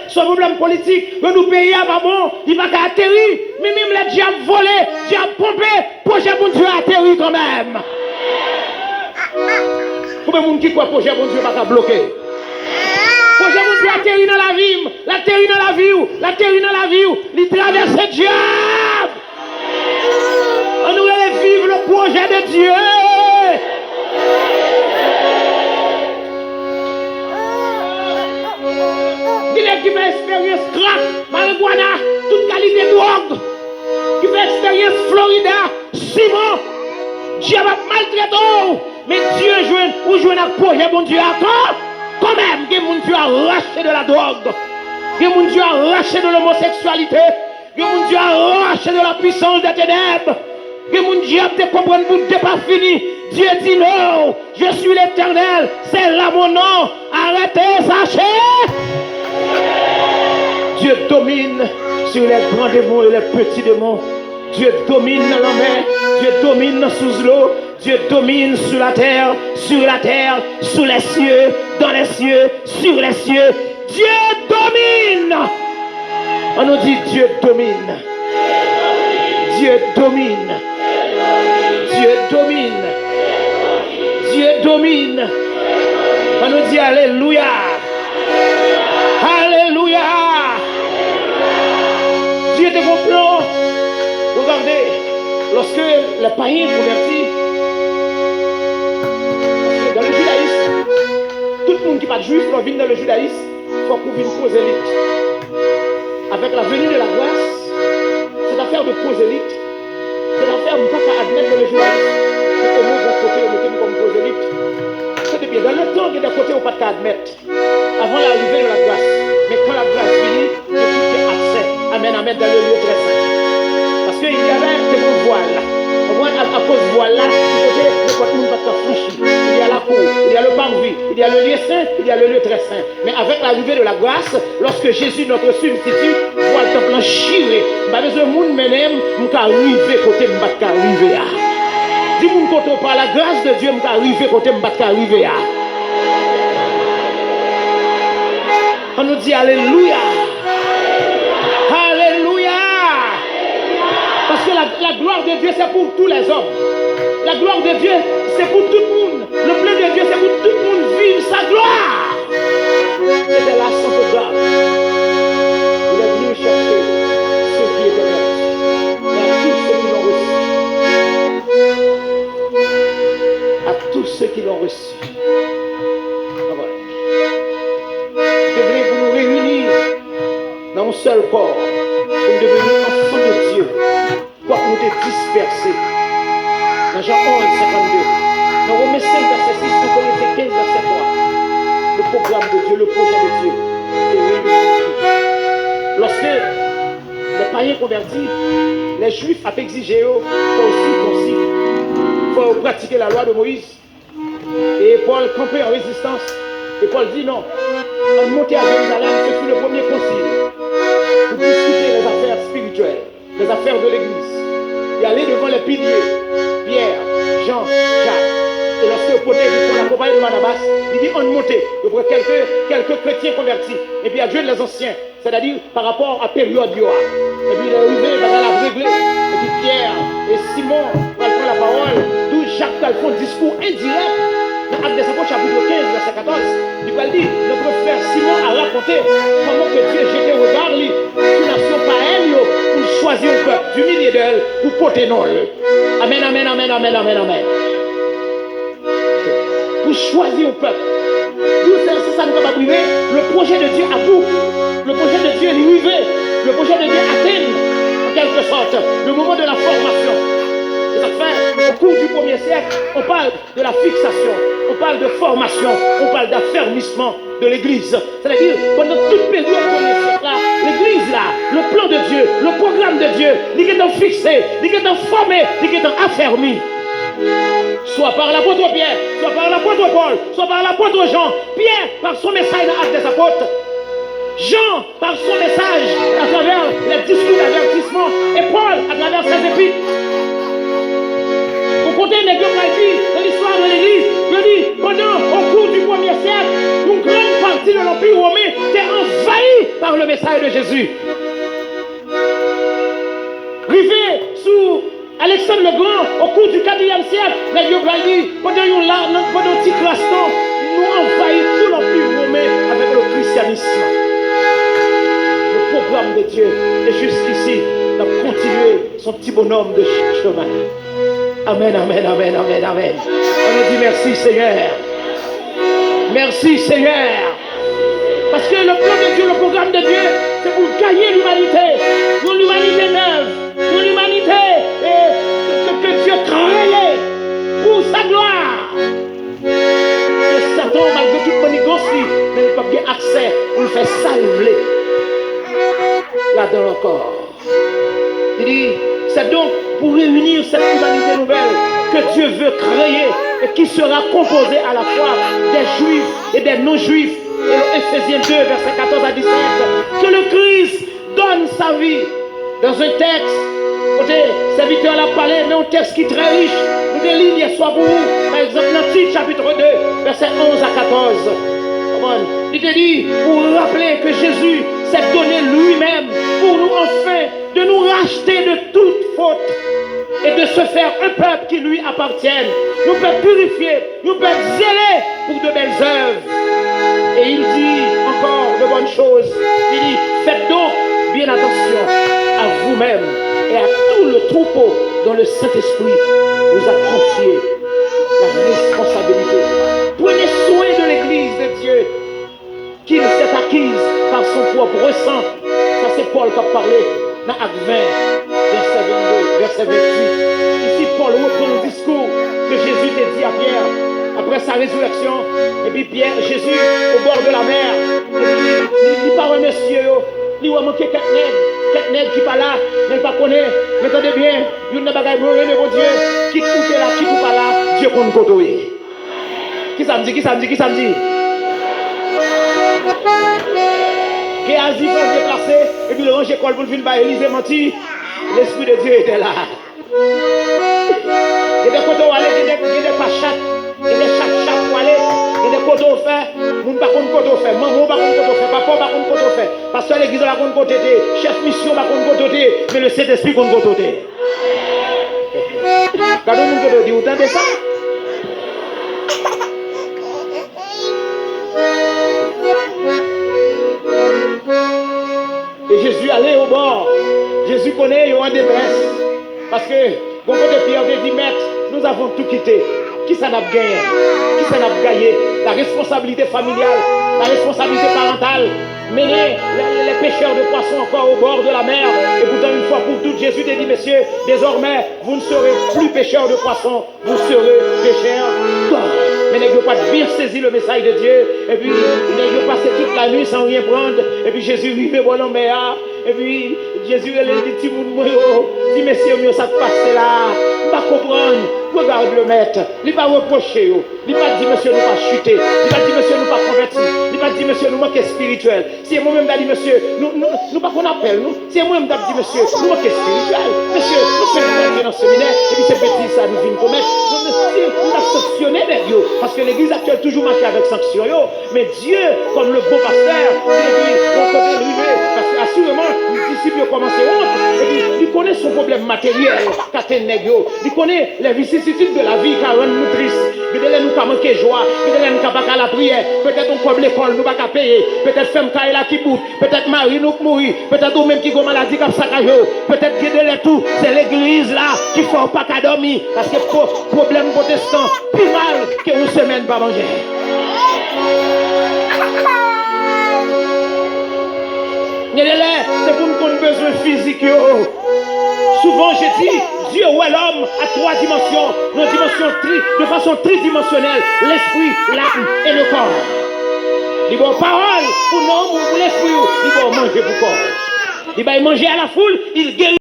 son problème politique, que nous payons pas bon, il va pas atterrir, mais même les diables volés, diables pompés, projet mon Dieu atterrit quand même. Combien de monde qui croit que projet mon Dieu va pas bloquer? Projet mon Dieu atterrit dans la vie, l'atterrit dans la vie, l'atterrit dans la vie, il traverse le diable. On nous allons vivre le projet de Dieu. Qui fait expérience crack, marijuana, toute qualité de drogue, qui fait expérience Florida, Simon, Dieu va maltraiter, mais Dieu joue un projet, mon Dieu, encore, quand même, que mon Dieu a arraché de la drogue, que mon Dieu a arraché de l'homosexualité, que mon Dieu a arraché de la puissance des ténèbres, que mon Dieu a te comprendre, vous n'êtes pas fini. Dieu dit non, je suis l'Éternel, c'est là mon nom, arrêtez, sachez. Dieu domine sur les grands démons et les petits démons. Dieu domine dans la mer, Dieu domine sous l'eau, Dieu domine sur la terre, sous les cieux, dans les cieux, sur les cieux. Dieu domine. On nous dit Dieu domine. Dieu domine. Dieu domine. Dieu domine. On nous dit Alléluia. Alléluia. Dieu te comprend. Regardez, lorsque les païens convertis, dans le judaïsme, tout le monde qui n'est pas juif, quand vient dans le judaïsme, il faut qu'on vienne prosélite. Avec la venue de la grâce, cette affaire de prosélite, cette affaire de ne pas admettre dans le judaïsme, c'est comment vous côté on mettez comme prosélite. C'est bien, dans le temps, il y a des côtés où on ne peut pas admettre, avant l'arrivée de la grâce. Mais quand la grâce finit, il y a tout qui est accès. Amen, amen, dans le lieu très saint. Parce qu'il y avait des bons voiles. À cause de voile là, il faut que tout le monde va franchir. Il y a la cour, il y a le parvis, il y a le lieu saint, il y a le lieu très saint. Mais avec l'arrivée de la grâce, lorsque Jésus, notre substitut, voit le temple chiré, je n'ai pas besoin de monde m'aime, je peux arriver côté, je peux arriver. Dis-moi côté par la grâce de Dieu, je peux arriver côté, je peux arriver. On nous dit Alléluia. Alléluia. Parce que la gloire de Dieu, c'est pour tous les hommes. La gloire de Dieu, c'est pour tout le monde. Le plan de Dieu, c'est pour tout le monde vivre sa gloire. C'était la son gloire. Il est venu chercher ceux qui étaient perdus. Et à tous ceux qui l'ont reçu. Voilà. Devenez vous nous réunir dans un seul corps pour devenir enfants de Dieu. Quoi qu'on te dispersé. Dans Jean 11, 52. Dans Romains 5, verset 6, dans Corinthiens 15, verset 3. Le programme de Dieu, le projet de Dieu. Lorsque les païens convertis, les juifs ont exigé, il faut aussi concis. Il faut pratiquer la loi de Moïse. Et Paul campait en résistance. Et Paul dit non. On montait à Jérusalem, ce fut le premier concile. Pour discuter les affaires spirituelles, les affaires de l'église. Et aller devant les piliers, Pierre, Jean, Jacques. Et lorsque le poté pour la compagnie de Barnabas, il dit on montait pour quelques chrétiens convertis. Et puis il y a Dieu les anciens, c'est-à-dire par rapport à période Yoa. Et puis il est arrivé, il va la régler. Et puis Pierre et Simon vont prendre la parole, d'où Jacques va faire un discours indirect. Dans Actes des Apôtres, chapitre 15, verset 14, il va dire, notre frère Simon a raconté comment que Dieu jetait au regard sur la nation païenne pour choisir un peuple, du milieu d'elle, pour porter non. Amen, amen, amen, amen, amen, amen. Pour choisir un peuple. Tout ça ne peut pas priver. Le projet de Dieu à bout. Le projet de Dieu est arrivé. Le projet de Dieu atteint, en quelque sorte, le moment de la formation. Et ça fait, au cours du 1er siècle, on parle de la fixation, on parle de formation, on parle d'affermissement de l'Église. C'est-à-dire, pendant toute période du 1er siècle, là, l'Église, là, le plan de Dieu, le programme de Dieu, il est fixé, il est formé, il est affermi. Soit par l'apôtre Pierre, soit par l'apôtre Paul, soit par l'apôtre Jean. Pierre, par son message dans Actes des Apôtres. Jean, par son message, à travers les discours d'avertissement. Et Paul, à travers ses épîtres. Pour compter les deux dit de l'histoire de l'Église, je dis, pendant, au cours du 1er siècle, une grande partie de l'Empire romain était envahie le message de Jésus. Rivé sous Alexandre le Grand, au cours du 4e siècle, les dieux dit, pendant un petit instant, nous envahissons tout l'empire romain avec le christianisme. Le programme de Dieu est jusqu'ici, il a continué son petit bonhomme de chemin. Amen, amen, amen, amen, amen. On nous dit merci Seigneur. Merci Seigneur. Parce que le plan de Dieu, le programme de Dieu, c'est pour gagner l'humanité. Pour l'humanité neuve. Pour l'humanité que Dieu crée pour sa gloire. Et Satan, malgré toute manigance, mais il n'a pas bien accès pour le faire salver. Là-dedans encore. Il dit, c'est donc pour réunir cette humanité nouvelle que Dieu veut créer et qui sera composée à la fois des juifs et des non-juifs. Et Ephésiens 2, verset 14 à 17, que le Christ donne sa vie. Dans un texte, côté serviteur l'a parlé, mais un texte qui est très riche. Nous des lignes hier soir pour vous. Par exemple, dans Tite chapitre 2, verset 11 à 14. Il te dit, pour rappeler que Jésus s'est donné lui-même pour nous enfin de nous racheter de toute faute et de se faire un peuple qui lui appartienne. Nous peut purifier, nous peut zéler pour de belles œuvres. Et il dit encore de bonnes choses. Il dit, faites donc bien attention à vous-même et à tout le troupeau dont le Saint-Esprit vous a confié la responsabilité. Prenez soin de l'Église de Dieu qu'il s'est acquise par son propre sang. Ça c'est Paul qui a parlé dans Actes 20, verset 22, verset 28. Ici Paul reprend le discours que Jésus a dit à Pierre après sa résurrection. Et puis Pierre, Jésus au bord de la mer, il parle à monsieur, il a manqué quatre nègres qui pas là, mais pas connaît. Mais attendez bien, il n'y a pas de bagaille, mais mon Dieu, qui coupe là, qui coupe pas là, Dieu compte côtoyer. Qui ça me dit, qui ça me dit, qui ça me dit? Géasi va se déplacer, et puis le range école pour le film par Élysée menti, l'Esprit de Dieu était là. Et des côtés où aller, il y a des pachates, il y a des chac pour aller, il y a des côtés où faire, nous ne pas contre côté où faire, maman pas contre côté où faire, papa pas contre côté où faire, pasteur l'église va contre côté, chef mission va contre côté, mais le Saint-Esprit contre côté. Quand on nous dit, vous entendez ça? Et Jésus allait au bord. Jésus connaît, il est en détresse. Parce que, bon côté Pierre dit, maître, nous avons tout quitté. Qui ça n'a gagné? Qui ça n'a gagné? La responsabilité familiale, la responsabilité parentale, mener les pêcheurs de poissons encore au bord de la mer. Et pourtant, une fois pour toutes, Jésus t'a dit, messieurs, désormais, vous ne serez plus pêcheurs de poissons, vous serez pêcheurs d'hommes. Mais n'ayez pas bien saisi le message de Dieu. Et puis, n'ayez passé toute la nuit sans rien prendre. Et puis, Jésus vivait bon en mer. Et puis, Jésus, elle dit, dit, messieurs, ça passe là. Il va comprendre. Regarde le maître. Il va reprocher. Il va dire, monsieur, nous pas chuter. Il va dire, monsieur, nous pas convertir. Il va dire, monsieur, nous manquons spirituel. Si moi-même, je dis, monsieur, nous pas qu'on appelle, nous. Si moi-même, je dis, monsieur, nous manquons spirituel. Monsieur, nous faisons dans le séminaire. Et puis, c'est petit, ça nous vient commettre. Nous avons sanctionné les dieux. Parce que l'église actuelle toujours marche avec sanction. Mais Dieu, comme le beau pasteur, parce que assurément, les disciples commencent honte. Et puis, il connaît son problème matériel. Il connaît les vicissitudes de la vie qui rendent nous tristes. Peut-être nous pas manquer joie. Peut-être nous pas qu'à la prière. Peut-être on comme l'école, nous pas qu'à payer. Peut-être femme qui est là qui bout. Peut-être mari nous mourir. Peut-être nous même qui ont maladie comme ça. Peut-être que tout, c'est l'église là qui ne faut pas qu'à dormir. Parce que problème protestant, plus mal qu'une semaine pas manger. C'est pour nous qu'on a besoin physique. Souvent, je dis, Dieu voit l'homme à trois dimensions, de façon tridimensionnelle, l'esprit, l'âme et le corps. Il va parole pour l'homme ou pour l'esprit, il va manger pour le corps. Il va manger à la foule, il guérit.